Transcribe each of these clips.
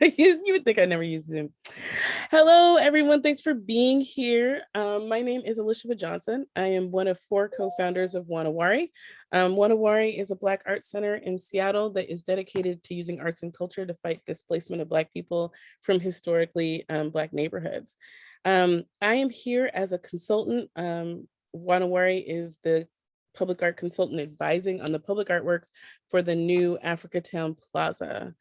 You would think I never use Zoom. Hello, everyone. Thanks for being here. My name is Elizabeth Johnson. I am one of 4 co-founders of Wanawari. Wanawari is a Black Arts Center in Seattle that is dedicated to using arts and culture to fight displacement of Black people from historically Black neighborhoods. I am here as a consultant. Wanawari is the public art consultant advising on the public artworks for the new Africatown Plaza.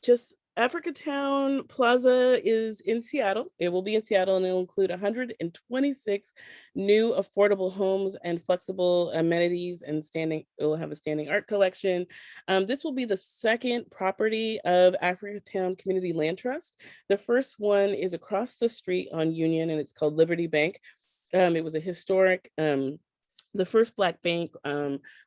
Just Africatown Plaza is in Seattle. It will be in Seattle, and it'll include 126 new affordable homes and flexible amenities, and it will have a standing art collection. This will be the second property of Africatown Community Land Trust. The first one is across the street on Union, and it's called Liberty Bank. It was a historic the first Black bank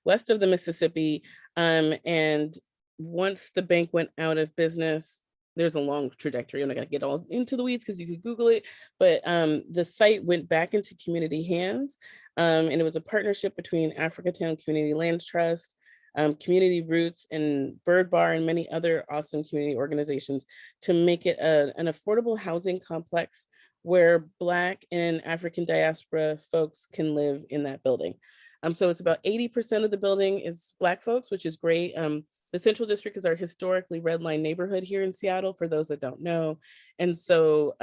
west of the Mississippi. And once the bank went out of business, there's a long trajectory. I'm not gonna get all into the weeds because you could Google it, but the site went back into community hands. And it was a partnership between Africatown Community Land Trust, Community Roots, and Bird Bar, and many other awesome community organizations to make it an affordable housing complex where Black and African diaspora folks can live in that building. So it's about 80% of the building is Black folks, which is great. The Central District is our historically red line neighborhood here in Seattle, for those that don't know. And so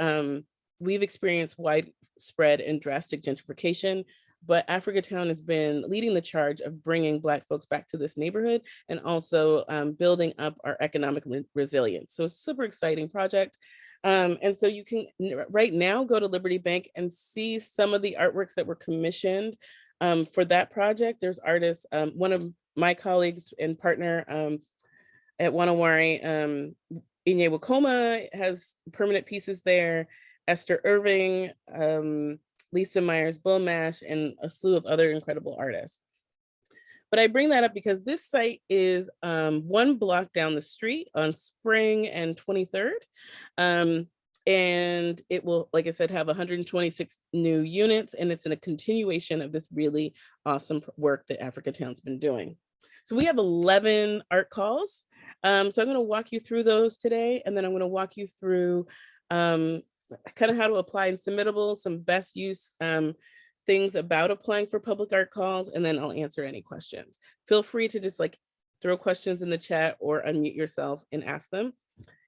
we've experienced widespread and drastic gentrification, but Africatown has been leading the charge of bringing Black folks back to this neighborhood and also building up our economic resilience. So it's a super exciting project. And so you can right now go to Liberty Bank and see some of the artworks that were commissioned for that project. There's artists, one of my colleagues and partner at Wanawari, Inye Wakoma, has permanent pieces there, Esther Irving, Lisa Myers Bulmash, and a slew of other incredible artists. But I bring that up because this site is 1 block down the street on Spring and 23rd. And it will, like I said, have 126 new units, and it's in a continuation of this really awesome work that Africatown's been doing. So we have 11 art calls. So I'm gonna walk you through those today, and then I'm gonna walk you through kind of how to apply in submittables, some best use things about applying for public art calls, and then I'll answer any questions. Feel free to just throw questions in the chat or unmute yourself and ask them.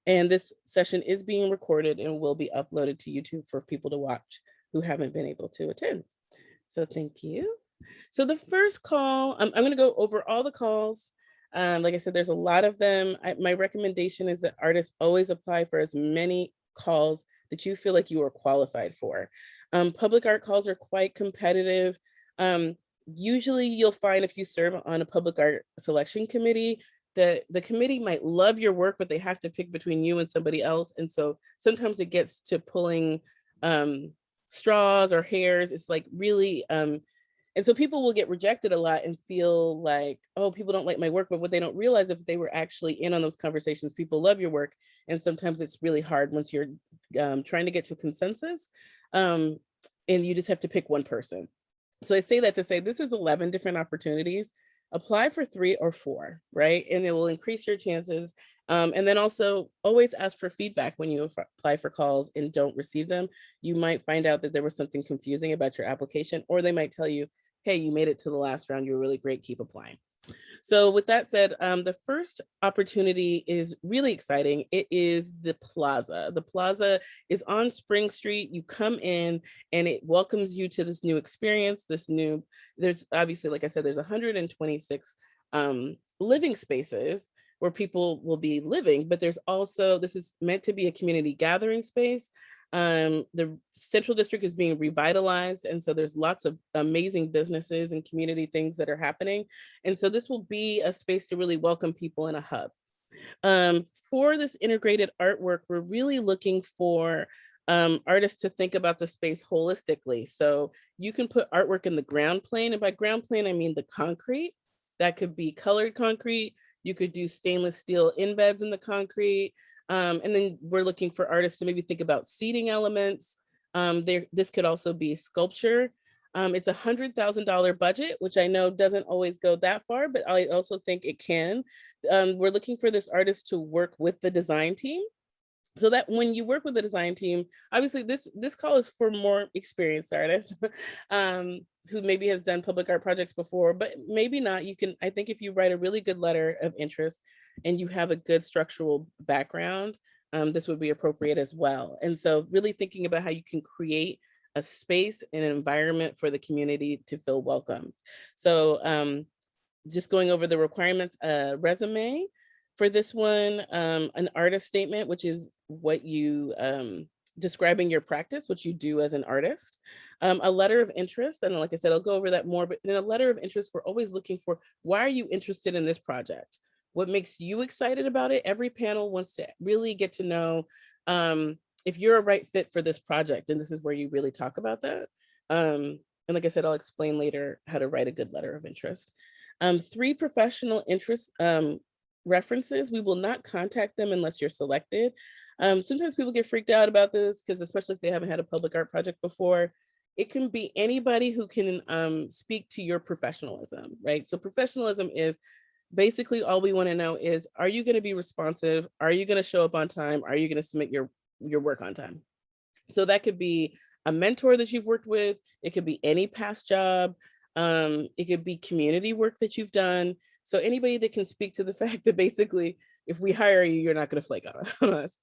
And this session is being recorded and will be uploaded to YouTube for people to watch who haven't been able to attend. So thank you. So the first call, I'm gonna go over all the calls. Like I said, there's a lot of them. My recommendation is that artists always apply for as many calls that you feel like you are qualified for. Public art calls are quite competitive. Usually you'll find if you serve on a public art selection committee, that the committee might love your work, but they have to pick between you and somebody else. And so sometimes it gets to pulling straws or hairs. It's really, and so people will get rejected a lot and feel like, oh, people don't like my work. But what they don't realize, if they were actually in on those conversations, people love your work. And sometimes it's really hard once you're trying to get to a consensus, and you just have to pick one person. So I say that to say this is 11 different opportunities. Apply for 3 or 4, right? And it will increase your chances. And then also always ask for feedback when you apply for calls and don't receive them. You might find out that there was something confusing about your application, or they might tell you, hey, you made it to the last round, you were really great, keep applying. So with that said, the first opportunity is really exciting. It is the Plaza. The Plaza is on Spring Street. You come in and it welcomes you to this new experience, there's obviously, like I said, there's 126 living spaces where people will be living, but there's also, this is meant to be a community gathering space. The Central District is being revitalized, and so there's lots of amazing businesses and community things that are happening. And so this will be a space to really welcome people in a hub. For this integrated artwork, we're really looking for artists to think about the space holistically. So you can put artwork in the ground plane, and by ground plane, I mean the concrete. That could be colored concrete. You could do stainless steel embeds in the concrete. And then we're looking for artists to maybe think about seating elements. This could also be sculpture. It's a $100,000 budget, which I know doesn't always go that far, but I also think it can. We're looking for this artist to work with the design team, so that when you work with the design team, obviously this call is for more experienced artists who maybe has done public art projects before, but maybe not. You can, I think if you write a really good letter of interest and you have a good structural background, this would be appropriate as well. And so really thinking about how you can create a space and an environment for the community to feel welcome. So just going over the requirements, resume for this one, an artist statement, which is what you, describing your practice, what you do as an artist, a letter of interest. And like I said, I'll go over that more, but in a letter of interest, we're always looking for, why are you interested in this project? What makes you excited about it? Every panel wants to really get to know if you're a right fit for this project. And this is where you really talk about that. And like I said, I'll explain later how to write a good letter of interest. 3 professional interest references. We will not contact them unless you're selected. Sometimes people get freaked out about this because especially if they haven't had a public art project before, it can be anybody who can speak to your professionalism, right? So professionalism is basically all we want to know is, are you going to be responsive? Are you going to show up on time? Are you going to submit your work on time? So that could be a mentor that you've worked with. It could be any past job. It could be community work that you've done. So anybody that can speak to the fact that basically, if we hire you, you're not going to flake on us.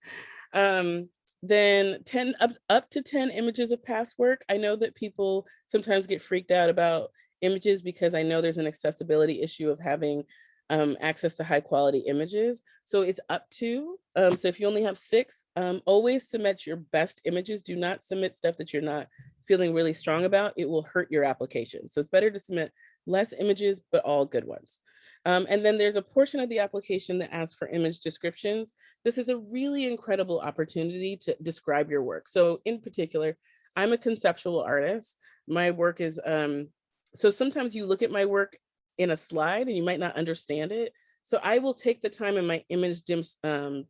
Then 10 up to 10 images of past work. I know that people sometimes get freaked out about images because I know there's an accessibility issue of having access to high quality images. So it's up to, so if you only have 6, always submit your best images. Do not submit stuff that you're not feeling really strong about. It will hurt your application. So it's better to submit less images, but all good ones. And then there's a portion of the application that asks for image descriptions. This is a really incredible opportunity to describe your work. So in particular, I'm a conceptual artist. My work is, so sometimes you look at my work in a slide and you might not understand it. So I will take the time in my image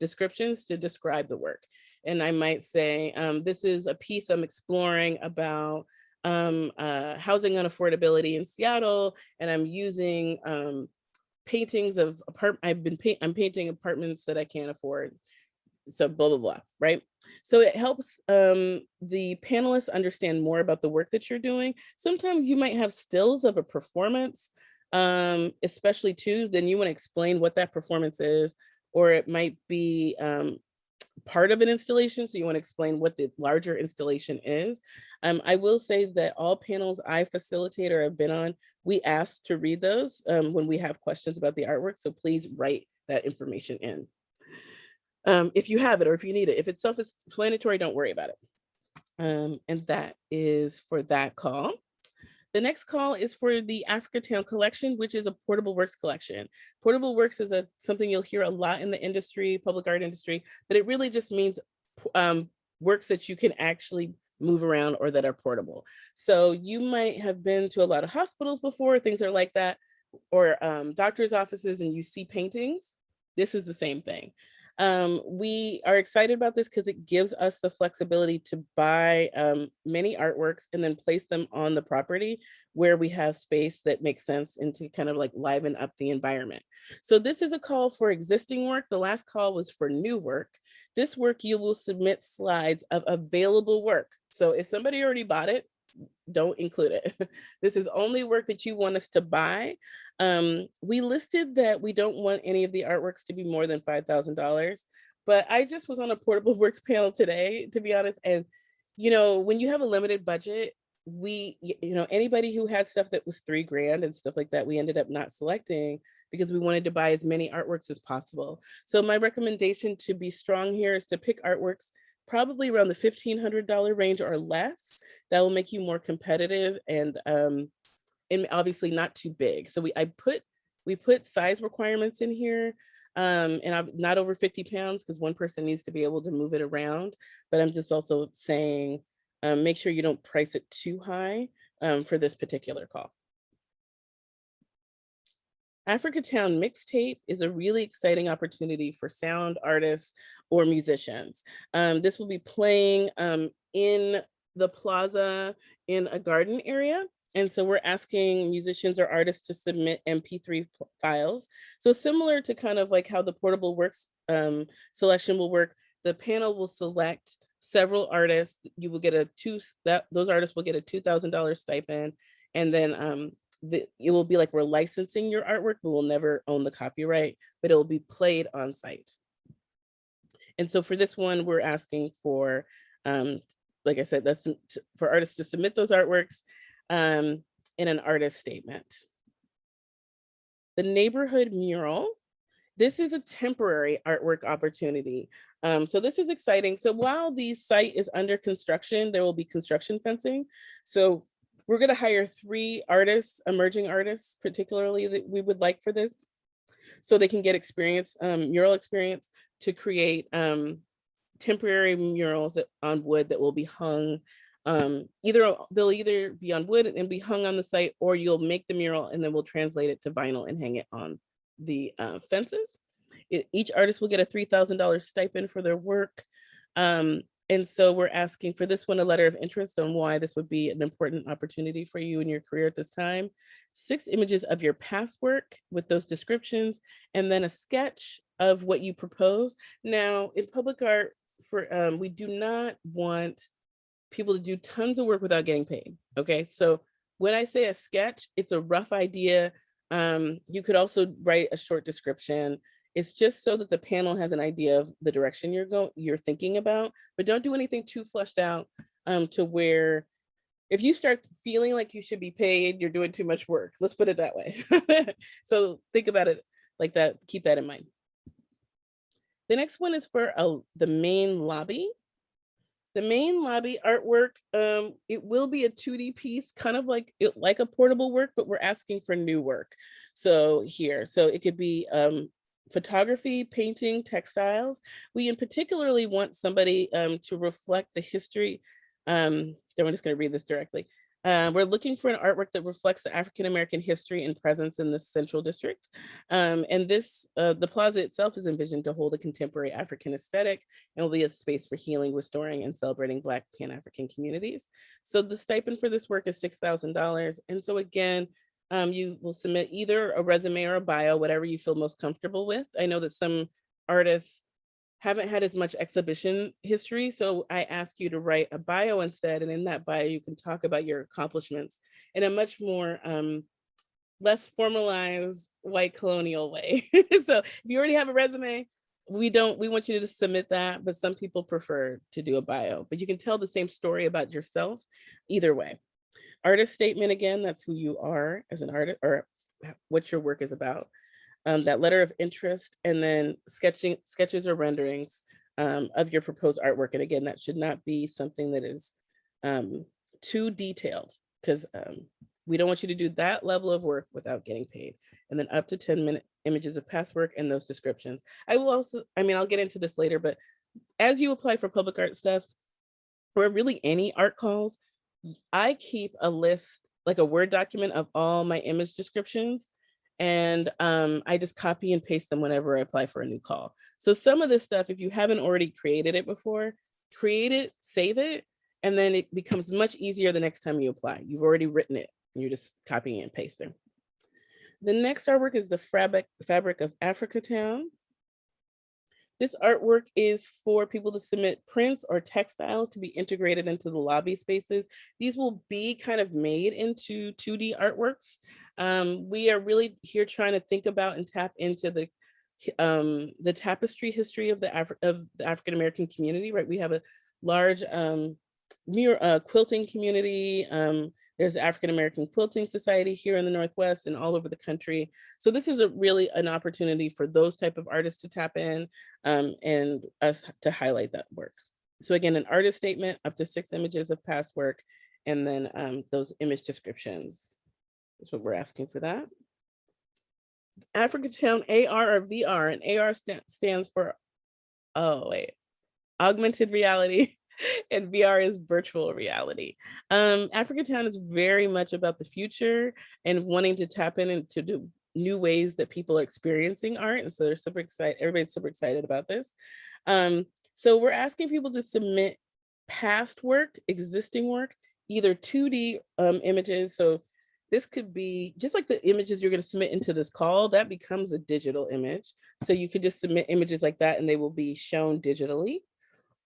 descriptions to describe the work. And I might say, this is a piece I'm exploring about housing unaffordability in Seattle, and I'm using paintings of I'm painting apartments that I can't afford. So blah, blah, blah, right? So it helps the panelists understand more about the work that you're doing. Sometimes you might have stills of a performance, especially too, then you want to explain what that performance is, or it might be part of an installation. So you want to explain what the larger installation is. I will say that all panels I facilitate or have been on, we ask to read those when we have questions about the artwork. So please write that information in. If you have it or if you need it. If it's self-explanatory, don't worry about it. And that is for that call. The next call is for the Africatown Collection, which is a portable works collection. Portable works is something you'll hear a lot in the industry, public art industry, but it really just means works that you can actually move around or that are portable. So you might have been to a lot of hospitals before, things are like that, or doctor's offices, and you see paintings. This is the same thing. We are excited about this because it gives us the flexibility to buy many artworks and then place them on the property where we have space that makes sense and to kind of like liven up the environment. So this is a call for existing work. The last call was for new work. This work, you will submit slides of available work. So if somebody already bought it, don't include it. This is only work that you want us to buy. We listed that we don't want any of the artworks to be more than $5,000, but I just was on a portable works panel today, to be honest. And, you know, when you have a limited budget, anybody who had stuff that was $3,000 and stuff like that, we ended up not selecting because we wanted to buy as many artworks as possible. So my recommendation to be strong here is to pick artworks probably around the $1,500 range or less. That will make you more competitive and obviously not too big. So we put size requirements in here, and I'm not over 50 pounds because one person needs to be able to move it around. But I'm just also saying, make sure you don't price it too high for this particular call. Africatown Mixtape is a really exciting opportunity for sound artists or musicians. This will be playing in the plaza in a garden area. And so we're asking musicians or artists to submit MP3 files. So similar to kind of like how the portable works selection will work, the panel will select several artists. You will get those artists will get a $2,000 stipend. And then it will be like we're licensing your artwork, but we'll never own the copyright, but it will be played on site. And so for this one, we're asking for, like I said, that's for artists to submit those artworks in an artist statement. The neighborhood mural. This is a temporary artwork opportunity. So this is exciting. So while the site is under construction, there will be construction fencing. So we're going to hire 3 artists, emerging artists, particularly that we would like for this, so they can get experience, mural experience, to create temporary murals on wood that will be hung. They'll either be on wood and be hung on the site, or you'll make the mural and then we'll translate it to vinyl and hang it on the fences. Each artist will get a $3,000 stipend for their work. And so we're asking for this one a letter of interest on why this would be an important opportunity for you in your career at this time. 6 images of your past work with those descriptions, and then a sketch of what you propose. Now, in public art, we do not want people to do tons of work without getting paid. Okay, so when I say a sketch, it's a rough idea. You could also write a short description. It's just so that the panel has an idea of the direction you're thinking about, but don't do anything too fleshed out to where if you start feeling like you should be paid, you're doing too much work. Let's put it that way. So think about it like that. Keep that in mind. The next one is for the main lobby. The main lobby artwork, it will be a 2D piece, kind of like a portable work, but we're asking for new work. So it could be photography, painting, textiles. We in particularly want somebody to reflect the history. I'm just going to read this directly. We're looking for an artwork that reflects the African-American history and presence in the Central District. And the plaza itself is envisioned to hold a contemporary African aesthetic and will be a space for healing, restoring, and celebrating Black Pan-African communities. So the stipend for this work is $6,000. And so again, you will submit either a resume or a bio, whatever you feel most comfortable with. I know that some artists haven't had as much exhibition history, so I ask you to write a bio instead, and in that bio you can talk about your accomplishments in a much more less formalized white colonial way. So if you already have a resume, we want you to just submit that, but some people prefer to do a bio, but you can tell the same story about yourself either way. Artist statement, again, that's who you are as an artist or what your work is about. That letter of interest, and then sketches or renderings of your proposed artwork. And again, that should not be something that is too detailed, because we don't want you to do that level of work without getting paid. And then up to 10-minute images of past work and those descriptions. I'll get into this later, but as you apply for public art stuff, or really any art calls, I keep a list, like a Word document of all my image descriptions. And I just copy and paste them whenever I apply for a new call. So some of this stuff, if you haven't already created it before, create it, save it, and then it becomes much easier the next time you apply. You've already written it, and you're just copying and pasting. The next artwork is the fabric of Africatown. This artwork is for people to submit prints or textiles to be integrated into the lobby spaces. These will be kind of made into 2D artworks. We are really here trying to think about and tap into the tapestry history of the African-American community, right? We have a large quilting community. There's the African-American Quilting Society here in the Northwest and all over the country. So this is really an opportunity for those type of artists to tap in and us to highlight that work. So again, an artist statement, up to 6 images of past work, and then those image descriptions. That's what we're asking for that. Africatown ARVR, and AR stands for, augmented reality. And VR is virtual reality. Africatown is very much about the future and wanting to tap into new ways that people are experiencing art. And so they're super excited. Everybody's super excited about this. So we're asking people to submit past work, existing work, either 2D images. So this could be just like the images you're going to submit into this call, that becomes a digital image. So you could just submit images like that and they will be shown digitally.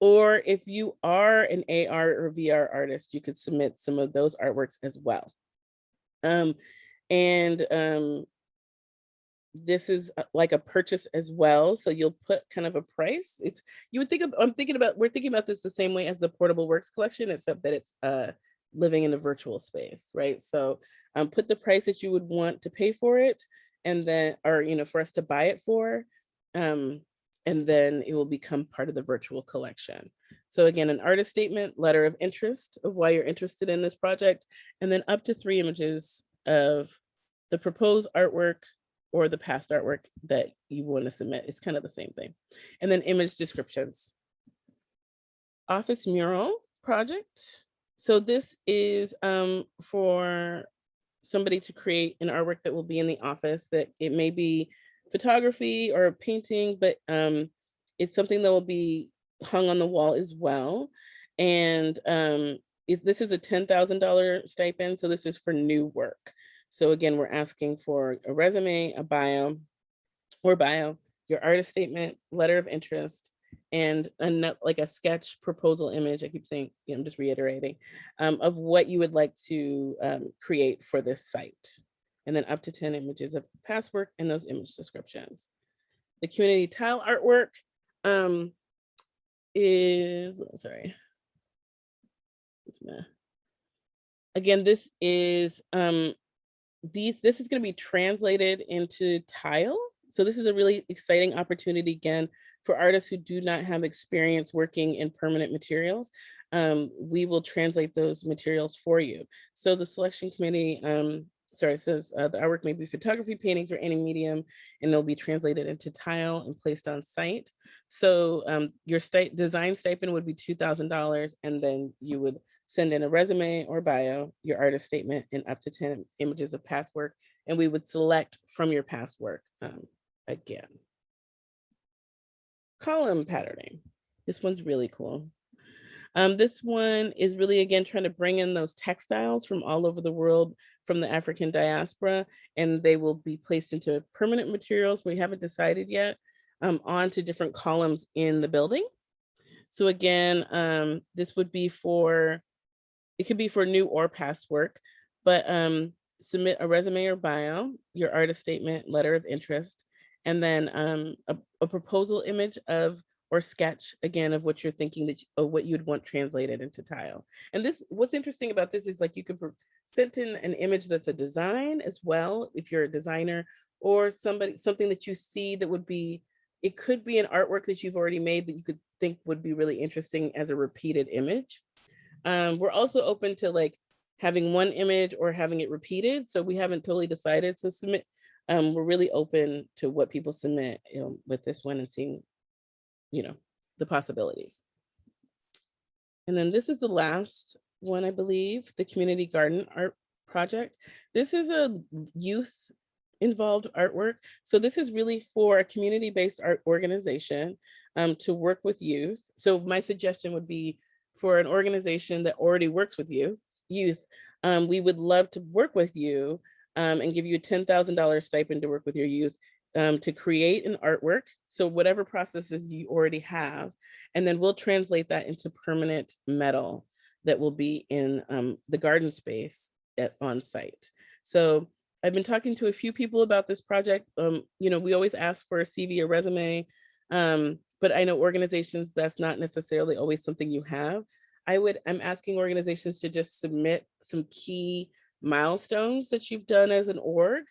Or if you are an AR or VR artist, you could submit some of those artworks as well. This is like a purchase as well. So you'll put kind of a price. We're thinking about this the same way as the Portable Works collection, except that it's living in a virtual space, right? So put the price that you would want to pay for it, and then, or, for us to buy it for, and then it will become part of the virtual collection. So again, an artist statement, letter of interest of why you're interested in this project, and then up to 3 images of the proposed artwork or the past artwork that you want to submit. It's kind of the same thing. And then image descriptions. Office mural project. So this is for somebody to create an artwork that will be in the office, that it may be photography or painting, but it's something that will be hung on the wall as well. And this is a $10,000 stipend. So this is for new work. So again, we're asking for a resume, a bio, your artist statement, letter of interest, and like a sketch proposal image. I keep saying, I'm just reiterating, of what you would like to create for this site. And then up to 10 images of past work and those image descriptions. The community tile artwork again, this is this is going to be translated into tile. So this is a really exciting opportunity, again, for artists who do not have experience working in permanent materials. We will translate those materials for you. So the selection committee, it says the artwork may be photography, paintings, or any medium, and they'll be translated into tile and placed on site. So your design stipend would be $2,000, and then you would send in a resume or bio, your artist statement, and up to 10 images of past work, and we would select from your past work again. Column patterning. This one's really cool. This one is really, again, trying to bring in those textiles from all over the world, from the African diaspora, and they will be placed into permanent materials. We haven't decided yet, onto different columns in the building. So again, this would be it could be for new or past work, but submit a resume or bio, your artist statement, letter of interest, and then a proposal image of or sketch, again, of what you're thinking of what you'd want translated into tile. And what's interesting about this is, like, you could send in an image that's a design as well, if you're a designer, or something that you see that would be, it could be an artwork that you've already made that you could think would be really interesting as a repeated image. We're also open to like having one image or having it repeated. So we haven't totally decided. So submit. We're really open to what people submit with this one, and seeing, the possibilities. And then this is the last one, I believe, the community garden art project. This is a youth involved artwork. So this is really for a community-based art organization to work with youth. So my suggestion would be, for an organization that already works with youth, we would love to work with you and give you a $10,000 stipend to work with your youth to create an artwork. So whatever processes you already have, and then we'll translate that into permanent metal that will be in the garden space on site. So I've been talking to a few people about this project. We always ask for a CV or resume, but I know organizations, that's not necessarily always something you have. I'm asking organizations to just submit some key milestones that you've done as an org.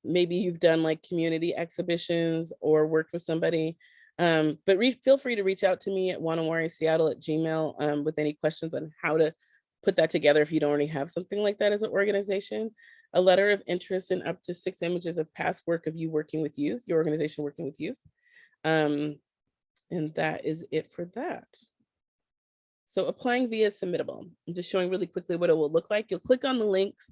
Maybe you've done like community exhibitions or worked with somebody, but feel free to reach out to me at wanawariseattle@gmail.com with any questions on how to put that together if you don't already have something like that as an organization. A letter of interest and up to 6 images of past work of you working with youth, your organization working with youth. And that is it for that. So applying via submittable. I'm just showing really quickly what it will look like. You'll click on the links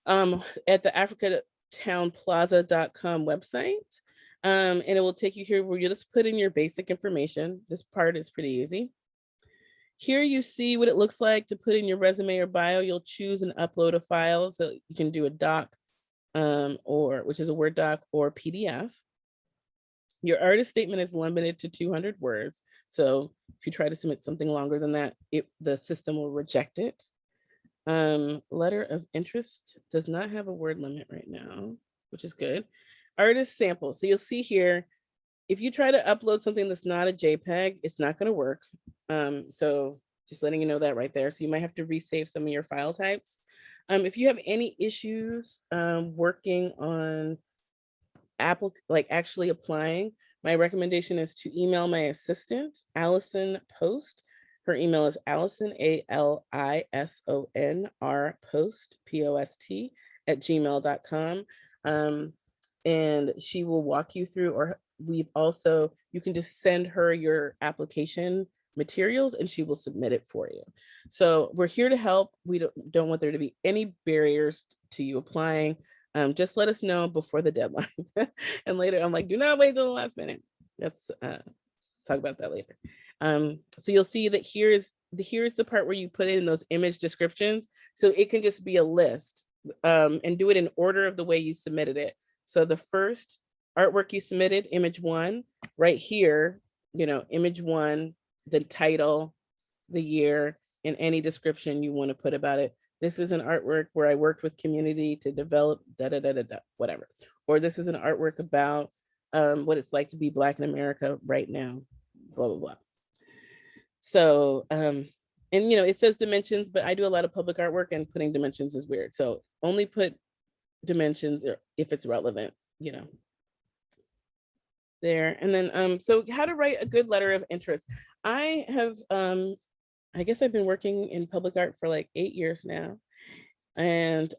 at the africatownplaza.com website. And it will take you here where you just put in your basic information. This part is pretty easy. Here you see what it looks like to put in your resume or bio. You'll choose and upload a file. So you can do a doc, or which is a Word doc or PDF. Your artist statement is limited to 200 words. So if you try to submit something longer than that, the system will reject it. Letter of interest does not have a word limit right now, which is good. Artist sample. So you'll see here, if you try to upload something that's not a JPEG, it's not going to work. So just letting you know that right there. So you might have to resave some of your file types. If you have any issues working on actually applying, my recommendation is to email my assistant, Allison Post. Her email is Allison, ALISONR Post, POST, @gmail.com. And she will walk you through, or you can just send her your application materials and she will submit it for you. So we're here to help. We don't want there to be any barriers to you applying. Just let us know before the deadline. And later I'm like, do not wait till the last minute. Let's talk about that later. So you'll see that here's the part where you put in those image descriptions. So it can just be a list, and do it in order of the way you submitted it. So the first artwork you submitted, image 1, right here, image 1, the title, the year, and any description you want to put about it. This is an artwork where I worked with community to develop whatever. Or this is an artwork about what it's like to be Black in America right now, blah, blah, blah. So, and it says dimensions, but I do a lot of public artwork and putting dimensions is weird. So only put dimensions if it's relevant, there. And then, so how to write a good letter of interest. I have, I guess I've been working in public art for like 8 years now. And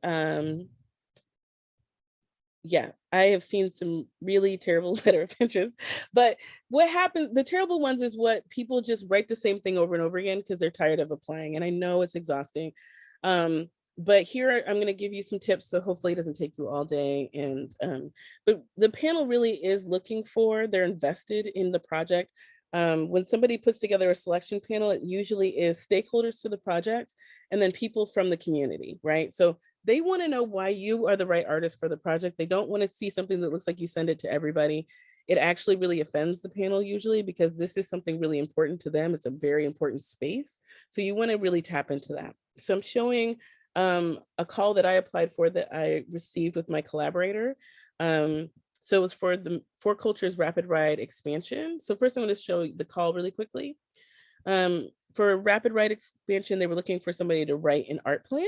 yeah, I have seen some really terrible letter of interest, but what happens, the terrible ones is what people just write the same thing over and over again because they're tired of applying. And I know it's exhausting. But here I'm going to give you some tips, so hopefully it doesn't take you all day. And but the panel really is looking for, they're invested in the project. When somebody puts together a selection panel, it usually is stakeholders to the project and then people from the community, right? So they want to know why you are the right artist for the project. They don't want to see something that looks like you send it to everybody. It actually really offends the panel usually because this is something really important to them. It's a very important space. So you want to really tap into that. So I'm showing a call that I applied for that I received with my collaborator. So it was for the Four Cultures Rapid Ride expansion. So first I'm going to show the call really quickly. For Rapid Ride expansion, they were looking for somebody to write an art plan.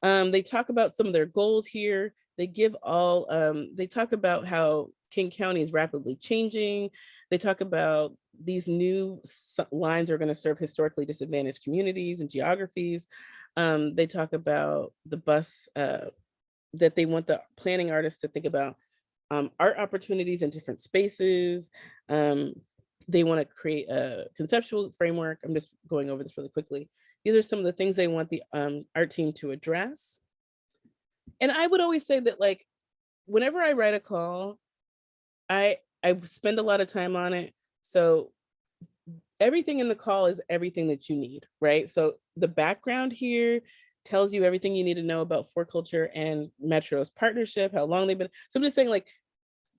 They talk about some of their goals here. They give all, they talk about how King County is rapidly changing. They talk about these new lines are going to serve historically disadvantaged communities and geographies. They talk about the bus, that they want the planning artists to think about art opportunities in different spaces. They want to create a conceptual framework. I'm just going over this really quickly. These are some of the things they want the art team to address. And I would always say that, like, whenever I write a call, I spend a lot of time on it. So everything in the call is everything that you need, right? So the background here tells you everything you need to know about Four Culture and Metro's partnership, how long they've been. So I'm just saying, like,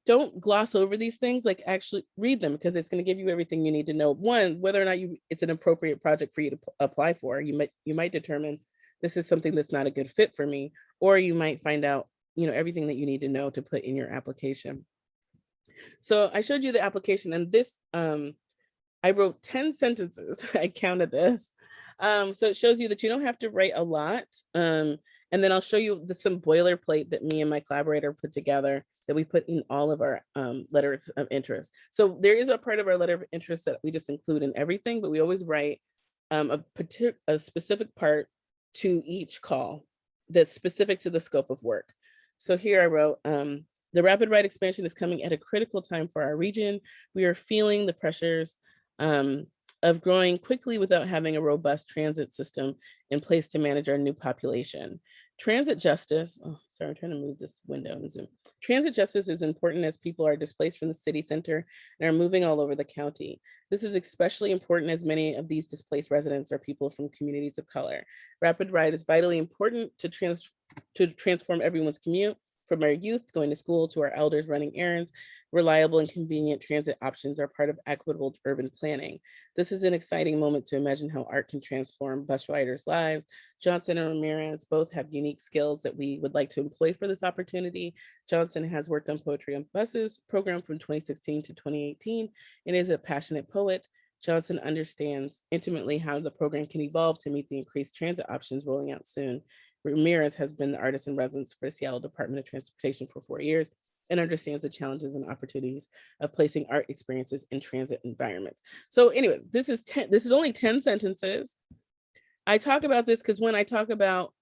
don't gloss over these things, like actually read them because it's going to give you everything you need to know. One, whether or not it's an appropriate project for you to apply for. You might determine this is something that's not a good fit for me, or you might find out, everything that you need to know to put in your application. So I showed you the application, and this, I wrote 10 sentences. I counted this. So it shows you that you don't have to write a lot. And then I'll show you some boilerplate that me and my collaborator put together that we put in all of our letters of interest. So there is a part of our letter of interest that we just include in everything, but we always write a specific part to each call that's specific to the scope of work. So here I wrote, the Rapid Ride expansion is coming at a critical time for our region. We are feeling the pressures of growing quickly without having a robust transit system in place to manage our new population. Transit justice, oh, sorry, I'm trying to move this window and zoom. Transit justice is important as people are displaced from the city center and are moving all over the county. This is especially important as many of these displaced residents are people from communities of color. Rapid Ride is vitally important to transform everyone's commute, from our youth going to school to our elders running errands. Reliable and convenient transit options are part of equitable urban planning. This is an exciting moment to imagine how art can transform bus riders' lives. Johnson and Ramirez both have unique skills that we would like to employ for this opportunity. Johnson has worked on Poetry on Buses program from 2016 to 2018 and is a passionate poet. Johnson understands intimately how the program can evolve to meet the increased transit options rolling out soon. Ramirez has been the artist in residence for the Seattle Department of Transportation for 4 years and understands the challenges and opportunities of placing art experiences in transit environments. So anyways, this is only 10 sentences. I talk about this because when I talk about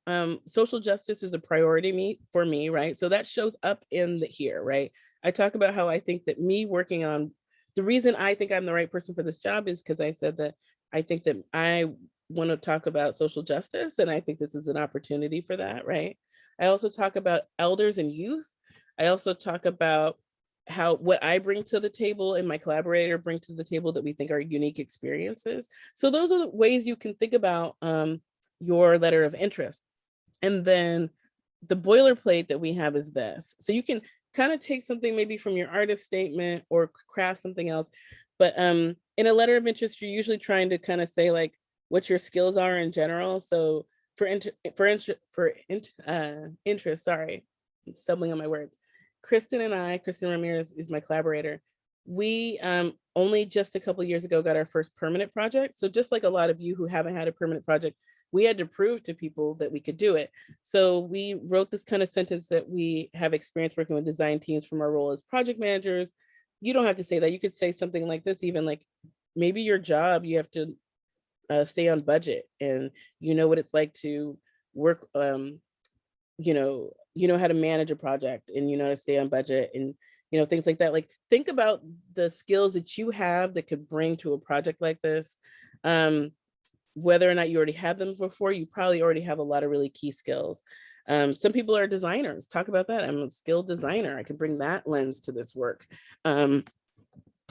social justice is a priority for me, right? So that shows up in here, right? I talk about how I think that me working on, the reason I think I'm the right person for this job is because I said that I think that I want to talk about social justice, and I think this is an opportunity for that, right? I also talk about elders and youth. I also talk about how what I bring to the table and my collaborator bring to the table that we think are unique experiences. So those are the ways you can think about your letter of interest. And then the boilerplate that we have is this. So you can kind of take something maybe from your artist statement or craft something else. But in a letter of interest, you're usually trying to kind of say like what your skills are in general. So for interest, sorry, I'm stumbling on my words. Kristen Ramirez is my collaborator. We only just a couple of years ago got our first permanent project. So just like a lot of you who haven't had a permanent project, we had to prove to people that we could do it. So we wrote this kind of sentence that we have experience working with design teams from our role as project managers. You don't have to say that. You could say something like this, even like maybe your job, you have to stay on budget, and you know what it's like to work, you know how to manage a project, and you know how to stay on budget, and you know, things like that. Like think about the skills that you have that could bring to a project like this. Whether or not you already have them before, you probably already have a lot of really key skills. Some people are designers. Talk about that. I'm a skilled designer. I can bring that lens to this work. So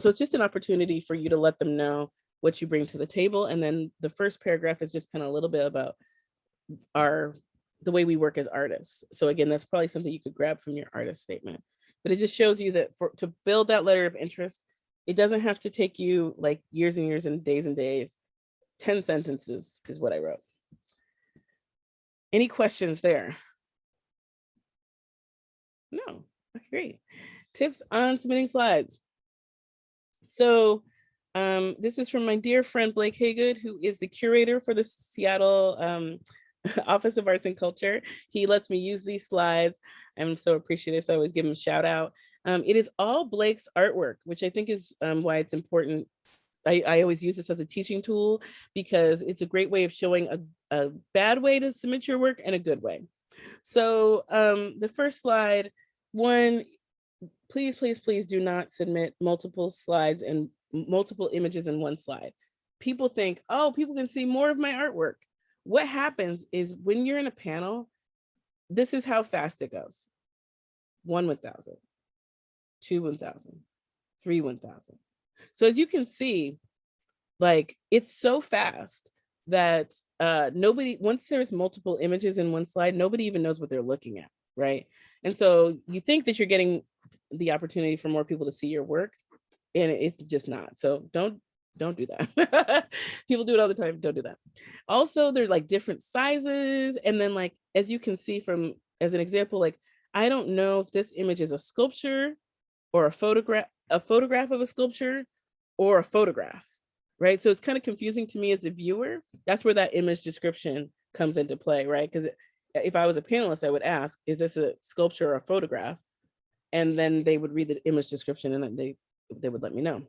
it's just an opportunity for you to let them know what you bring to the table. And then the first paragraph is just kind of a little bit about the way we work as artists. So again, that's probably something you could grab from your artist statement. But it just shows you that to build that letter of interest, it doesn't have to take you like years and years and days. 10 sentences is what I wrote. Any questions there? No, great. Tips on submitting slides. So this is from my dear friend, Blake Haygood, who is the curator for the Seattle Office of Arts and Culture. He lets me use these slides. I'm so appreciative, so I always give him a shout out. It is all Blake's artwork, which I think is why it's important. I always use this as a teaching tool because it's a great way of showing a bad way to submit your work and a good way. So the first slide, one, please do not submit multiple slides and multiple images in one slide. People think, oh, people can see more of my artwork. What happens is when you're in a panel, this is how fast it goes. 1 1,000, 2 1,000, 3 1,000. So as you can see, like it's so fast that nobody, once there's multiple images in one slide, nobody even knows what they're looking at, right? And so you think that you're getting the opportunity for more people to see your work, and it's just not. So don't do that. People do it all the time. Don't do that. Also, they're like different sizes. And then like, as you can see from, as an example, like, I don't know if this image is a sculpture or a photograph of a sculpture or a photograph, right? So it's kind of confusing to me as a viewer. That's where that image description comes into play, right? Because if I was a panelist, I would ask, is this a sculpture or a photograph? And then they would read the image description and they would let me know.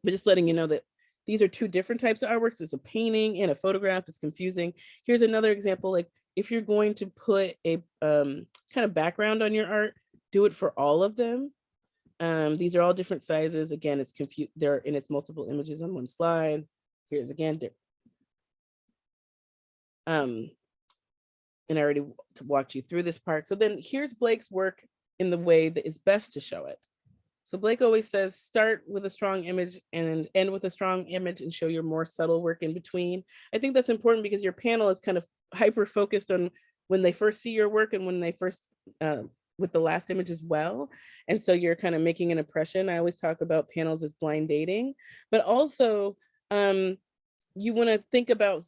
But just letting you know that these are two different types of artworks. It's a painting and a photograph. It's confusing. Here's another example. Like if you're going to put a kind of background on your art, do it for all of them. These are all different sizes. Again, it's confused. And it's multiple images on one slide. Here's again. And and I already walked you through this part. So then here's Blake's work in the way that is best to show it. So Blake always says, start with a strong image and end with a strong image and show your more subtle work in between. I think that's important because your panel is kind of hyper focused on when they first see your work and when they first, with the last image as well. And so you're kind of making an impression. I always talk about panels as blind dating, but also you want to think about,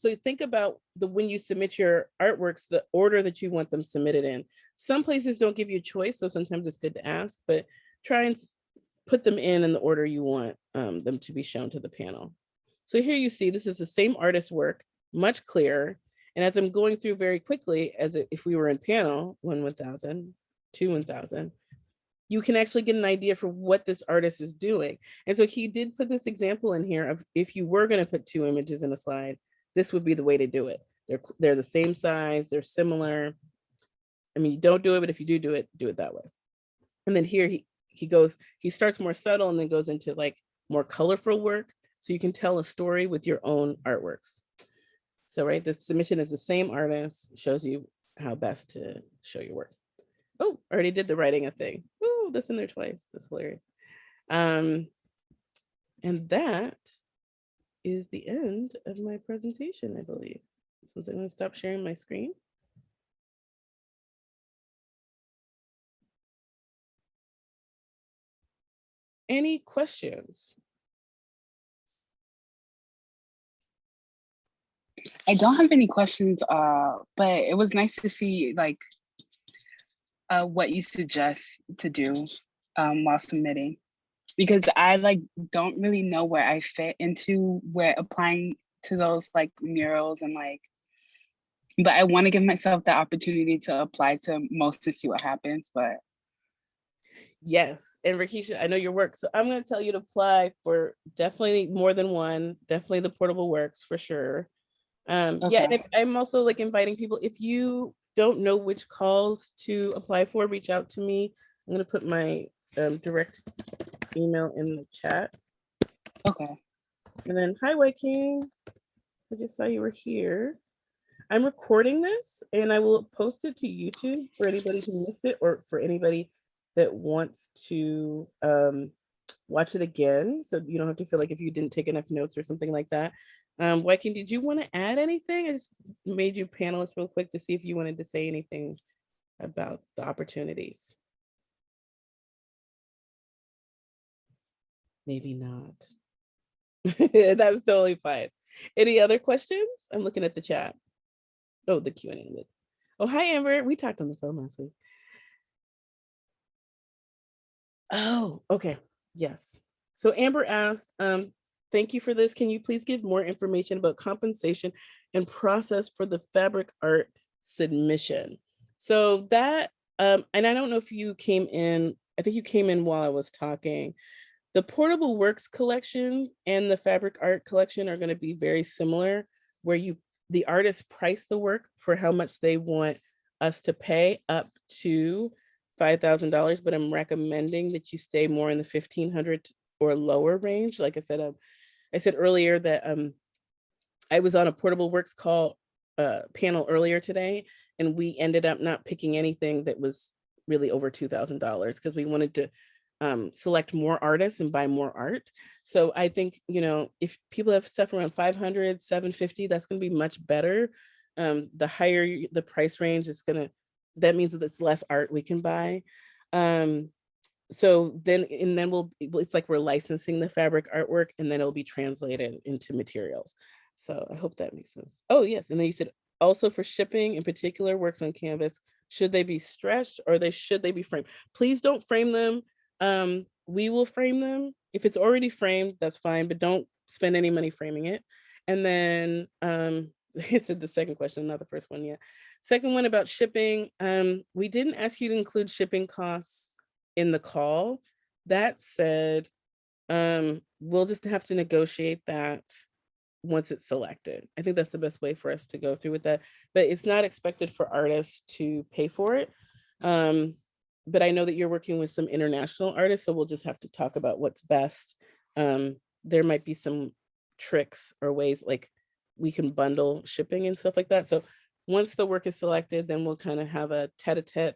when you submit your artworks, the order that you want them submitted in. Some places don't give you a choice, so sometimes it's good to ask, but try and put them in the order you want them to be shown to the panel. So here you see, this is the same artist's work, much clearer. And as I'm going through very quickly, as if we were in panel 1,000, 1,000, you can actually get an idea for what this artist is doing. And so he did put this example in here of if you were going to put 2 images in a slide, this would be the way to do it. They're the same size, they're similar. I mean, you don't do it, but if you do it that way. And then here he starts more subtle and then goes into like more colorful work. So you can tell a story with your own artworks. So, right, this submission is the same artist, shows you how best to show your work. Oh, I already did the writing a thing. Oh, that's in there twice. That's hilarious. And that is the end of my presentation, I believe. So I'm going to stop sharing my screen. Any questions? I don't have any questions, but it was nice to see like what you suggest to do while submitting, because I like don't really know where I fit into where applying to those like murals and like, but I want to give myself the opportunity to apply to most to see what happens. But yes, and Rakisha, I know your work, so I'm going to tell you to apply for definitely more than one, definitely the portable works for sure. Okay. Yeah, and I'm also like inviting people, if you don't know which calls to apply for, reach out to me. I'm going to put my direct email in the chat. Okay. And then, hi, White King. I just saw you were here. I'm recording this and I will post it to YouTube for anybody who missed it or for anybody that wants to watch it again. So you don't have to feel like if you didn't take enough notes or something like that. Wykin, did you want to add anything? I just made you panelists real quick to see if you wanted to say anything about the opportunities. Maybe not. That's totally fine. Any other questions? I'm looking at the chat. Oh, the Q&A. Oh, hi, Amber. We talked on the phone last week. Oh, okay. Yes. So Amber asked, thank you for this. Can you please give more information about compensation and process for the fabric art submission? So that, and I don't know if you came in, I think you came in while I was talking. The portable works collection and the fabric art collection are going to be very similar, where the artists price the work for how much they want us to pay up to $5,000, but I'm recommending that you stay more in the 1,500 or lower range. Like I said earlier that I was on a portable works panel earlier today, and we ended up not picking anything that was really over $2,000 because we wanted to select more artists and buy more art. So I think, if people have stuff around 500, 750, that's going to be much better. The higher the price range is that means that it's less art we can buy. So then it's like we're licensing the fabric artwork and then it'll be translated into materials. So I hope that makes sense. Oh yes, and then you said also for shipping in particular works on canvas, should they be stretched or should they be framed? Please don't frame them. We will frame them. If it's already framed, that's fine, but don't spend any money framing it. And then this is the second question, not the first one yet. Second one about shipping. We didn't ask you to include shipping costs in the call. That said, we'll just have to negotiate that once it's selected. I think that's the best way for us to go through with that, but it's not expected for artists to pay for it. But I know that you're working with some international artists, so we'll just have to talk about what's best. There might be some tricks or ways like we can bundle shipping and stuff like that. So Once the work is selected, then we'll kind of have a tete-a-tete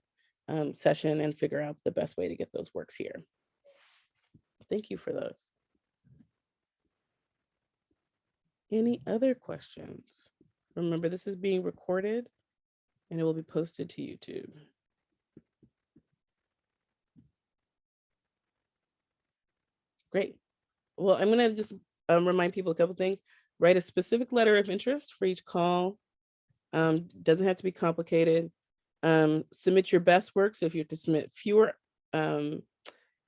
session and figure out the best way to get those works here. Thank you for those. Any other questions? Remember, this is being recorded and it will be posted to YouTube. Great. Well, I'm going to just remind people a couple things. Write a specific letter of interest for each call. Doesn't have to be complicated. Submit your best work. So if you have to submit fewer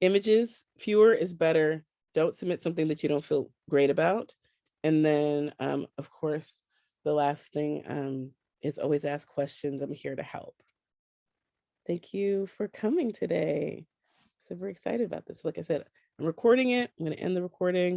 images, fewer is better. Don't submit something that you don't feel great about. And then, of course, the last thing is always ask questions. I'm here to help. Thank you for coming today. Super excited about this. Like I said, I'm recording it. I'm going to end the recording.